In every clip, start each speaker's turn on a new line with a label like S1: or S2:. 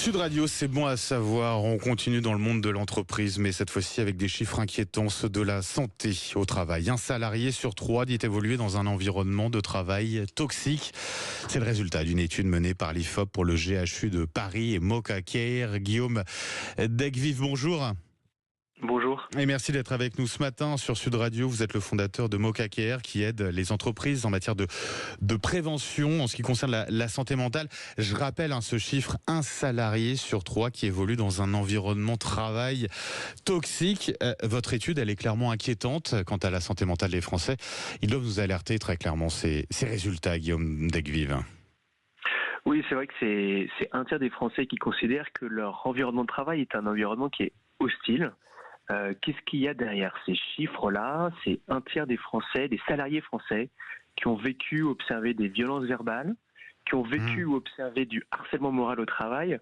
S1: Sud Radio, c'est bon à savoir. On continue dans le monde de l'entreprise, mais cette fois-ci avec des chiffres inquiétants, ceux de la santé au travail. Un salarié sur 3 dit évoluer dans un environnement de travail toxique. C'est le résultat d'une étude menée par l'IFOP pour le GHU de Paris et Moka Care. Guillaume Degvive, bonjour.
S2: Bonjour.
S1: Et merci d'être avec nous ce matin sur Sud Radio. Vous êtes le fondateur de Moka Care qui aide les entreprises en matière de prévention en ce qui concerne la santé mentale. Je rappelle ce chiffre, un salarié sur 3 qui évolue dans un environnement travail toxique. Votre étude, elle est clairement inquiétante quant à la santé mentale des Français. Ils doivent nous alerter très clairement ces résultats, Guillaume Degvive.
S2: Oui, c'est vrai que c'est un tiers des Français qui considèrent que leur environnement de travail est un environnement qui est hostile. Qu'est-ce qu'il y a derrière ces chiffres-là? C'est un tiers des Français, des salariés français, qui ont vécu, observé des violences verbales, qui ont vécu ou observé du harcèlement moral au travail,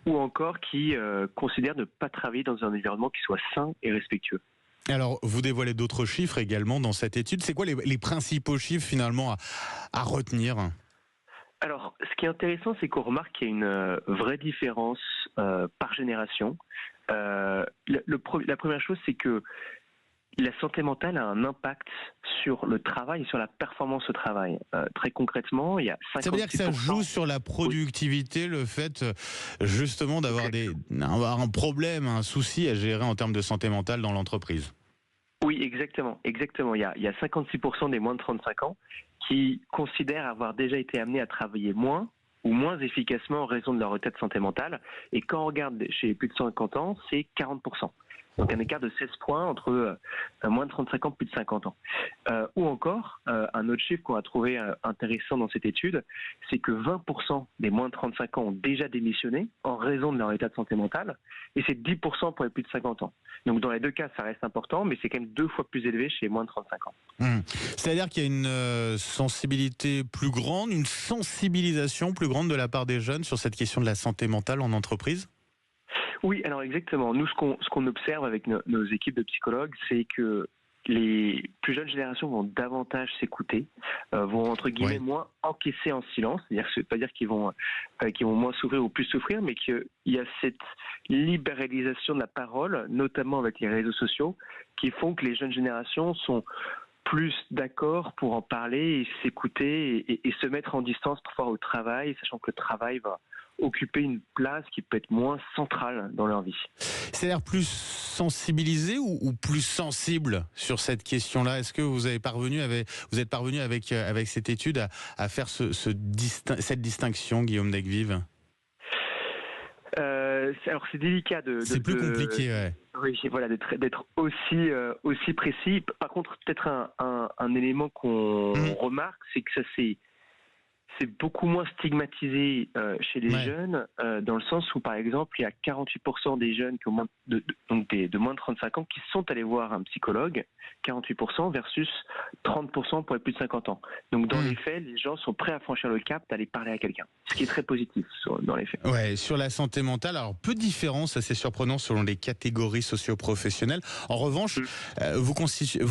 S2: ou encore qui considèrent ne pas travailler dans un environnement qui soit sain et respectueux.
S1: Alors, vous dévoilez d'autres chiffres également dans cette étude. C'est quoi les principaux chiffres finalement à retenir ?
S2: Alors, ce qui est intéressant, c'est qu'on remarque qu'il y a une vraie différence par génération. La première chose, c'est que la santé mentale a un impact sur le travail et sur la performance au travail. Très concrètement, il y a 56%...
S1: Ça veut dire que ça joue sur la productivité, oui. Le fait justement d'avoir un problème, un souci à gérer en termes de santé mentale dans l'entreprise.
S2: Oui, exactement. Il y a 56% des moins de 35 ans qui considèrent avoir déjà été amenés à travailler moins ou moins efficacement en raison de leur état de santé mentale. Et quand on regarde chez les plus de 50 ans, c'est 40%. Donc un écart de 16 points entre moins de 35 ans et plus de 50 ans. Ou encore, un autre chiffre qu'on a trouvé intéressant dans cette étude, c'est que 20% des moins de 35 ans ont déjà démissionné en raison de leur état de santé mentale, et c'est 10% pour les plus de 50 ans. Donc dans les deux cas, ça reste important, mais c'est quand même 2 fois plus élevé chez les moins de 35 ans.
S1: C'est-à-dire qu'il y a une sensibilité plus grande, une sensibilisation plus grande de la part des jeunes sur cette question de la santé mentale en entreprise ?
S2: Oui, alors exactement. Nous, ce qu'on observe avec nos équipes de psychologues, c'est que les plus jeunes générations vont davantage s'écouter, vont entre guillemets moins encaisser en silence. C'est-à-dire, ça ne veut pas dire qu'ils vont moins souffrir ou plus souffrir, mais qu'il y a cette libéralisation de la parole, notamment avec les réseaux sociaux, qui font que les jeunes générations sont plus d'accord pour en parler et s'écouter et se mettre en distance parfois au travail, sachant que le travail va occuper une place qui peut être moins centrale dans leur vie.
S1: C'est-à-dire plus sensibilisé ou plus sensible sur cette question-là? Est-ce que vous êtes parvenu avec cette étude à faire cette distinction, Guillaume Degvive?
S2: Alors c'est délicat
S1: c'est plus compliqué, ouais.
S2: Oui, voilà, d'être aussi précis. Par contre, peut-être un élément qu'on remarque, c'est que c'est beaucoup moins stigmatisé chez les jeunes, dans le sens où, par exemple, il y a 48% des jeunes qui ont de moins de 35 ans qui sont allés voir un psychologue, 48% versus 30% pour les plus de 50 ans. Donc, dans les faits, les gens sont prêts à franchir le cap d'aller parler à quelqu'un, ce qui est très positif dans les faits.
S1: Ouais, sur la santé mentale, alors peu de différence, assez surprenant selon les catégories socio-professionnelles. En revanche, vous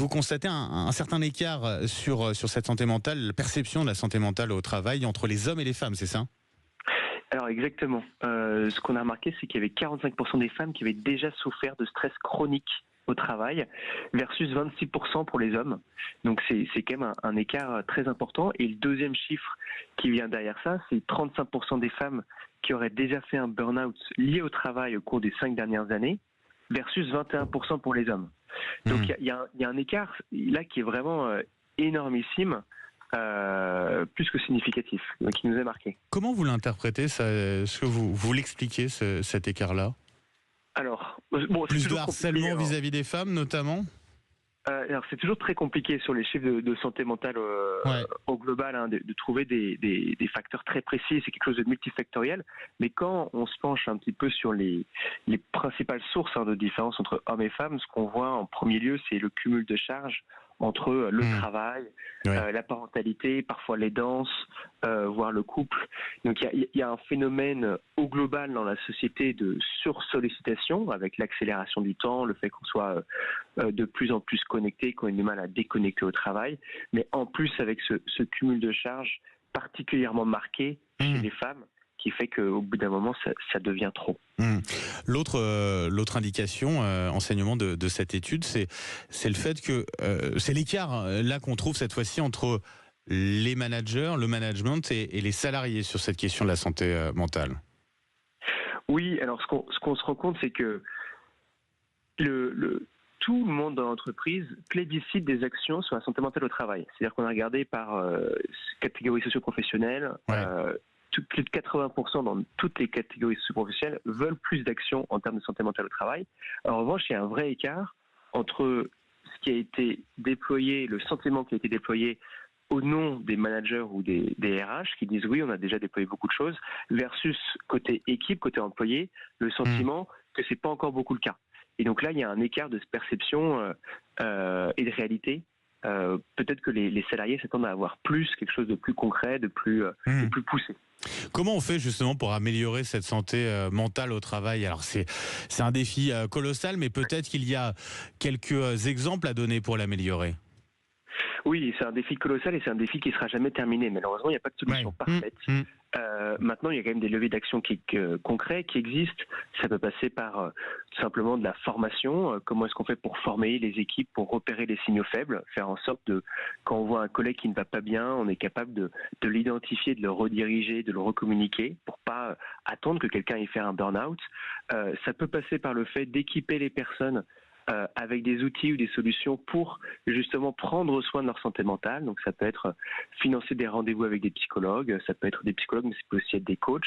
S1: constatez un certain écart sur cette santé mentale, la perception de la santé mentale au travail entre les hommes et les femmes, c'est ça ?
S2: Alors exactement. Ce qu'on a remarqué, c'est qu'il y avait 45% des femmes qui avaient déjà souffert de stress chronique au travail, versus 26% pour les hommes. Donc c'est quand même un écart très important. Et le deuxième chiffre qui vient derrière ça, c'est 35% des femmes qui auraient déjà fait un burn-out lié au travail au cours des 5 dernières années, versus 21% pour les hommes. Donc il y a un écart là qui est vraiment énormissime. Plus que significatif, qui nous est marqué.
S1: Comment vous l'interprétez, ça? Est-ce que vous l'expliquez, cet écart-là?
S2: Alors,
S1: plus de harcèlement vis-à-vis des femmes, notamment?
S2: Alors c'est toujours très compliqué sur les chiffres de santé mentale au global, de trouver des facteurs très précis. C'est quelque chose de multifactoriel. Mais quand on se penche un petit peu sur les principales sources de différence entre hommes et femmes, ce qu'on voit en premier lieu, c'est le cumul de charges entre le travail, la parentalité, parfois les danses, voire le couple. Donc il y a un phénomène au global dans la société de sursollicitation avec l'accélération du temps, le fait qu'on soit de plus en plus connecté, qu'on ait du mal à déconnecter au travail, mais en plus avec ce cumul de charges particulièrement marqué chez les femmes qui fait qu'au bout d'un moment, ça devient trop.
S1: L'autre indication, enseignement de cette étude, c'est le fait que c'est l'écart là qu'on trouve cette fois-ci entre les managers, le management et les salariés sur cette question de la santé mentale.
S2: Oui, alors ce qu'on se rend compte, c'est que tout le monde dans l'entreprise plébiscite des actions sur la santé mentale au travail. C'est-à-dire qu'on a regardé par catégories socio-professionnelles, plus de 80% dans toutes les catégories socio-professionnelles veulent plus d'actions en termes de santé mentale au travail. En revanche, il y a un vrai écart entre ce qui a été déployé, le sentiment qui a été déployé au nom des managers ou des RH qui disent oui, on a déjà déployé beaucoup de choses, versus côté équipe, côté employé, le sentiment que c'est pas encore beaucoup le cas. Et donc là, il y a un écart de perception et de réalité. Peut-être que les salariés s'attendent à avoir plus, quelque chose de plus concret, de plus poussé.
S1: Comment on fait justement pour améliorer cette santé mentale au travail? Alors c'est un défi colossal, mais peut-être qu'il y a quelques exemples à donner pour l'améliorer.
S2: Oui, c'est un défi colossal et c'est un défi qui ne sera jamais terminé. Malheureusement, il n'y a pas de solution parfaite. Maintenant, il y a quand même des leviers d'action concrets qui existent. Ça peut passer par tout simplement de la formation. Comment est-ce qu'on fait pour former les équipes, pour repérer les signaux faibles, faire en sorte de, quand on voit un collègue qui ne va pas bien, on est capable de l'identifier, de le rediriger, de le recommuniquer pour pas attendre que quelqu'un ait fait un burn-out. Ça peut passer par le fait d'équiper les personnes avec des outils ou des solutions pour justement prendre soin de leur santé mentale. Donc ça peut être financer des rendez-vous avec des psychologues, ça peut être des psychologues, mais ça peut aussi être des coachs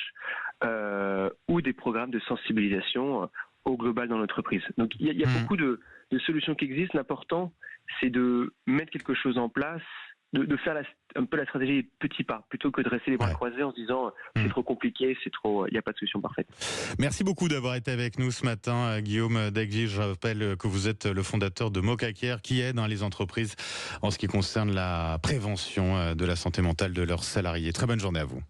S2: ou des programmes de sensibilisation au global dans l'entreprise. Donc il y a beaucoup de solutions qui existent. L'important, c'est de mettre quelque chose en place, de faire un peu la stratégie des petits pas, plutôt que de rester les bras croisés en se disant c'est trop compliqué, il n'y a pas de solution parfaite.
S1: Merci beaucoup d'avoir été avec nous ce matin, Guillaume Daggy. Je rappelle que vous êtes le fondateur de MocaCare, qui aide les entreprises en ce qui concerne la prévention de la santé mentale de leurs salariés. Très bonne journée à vous.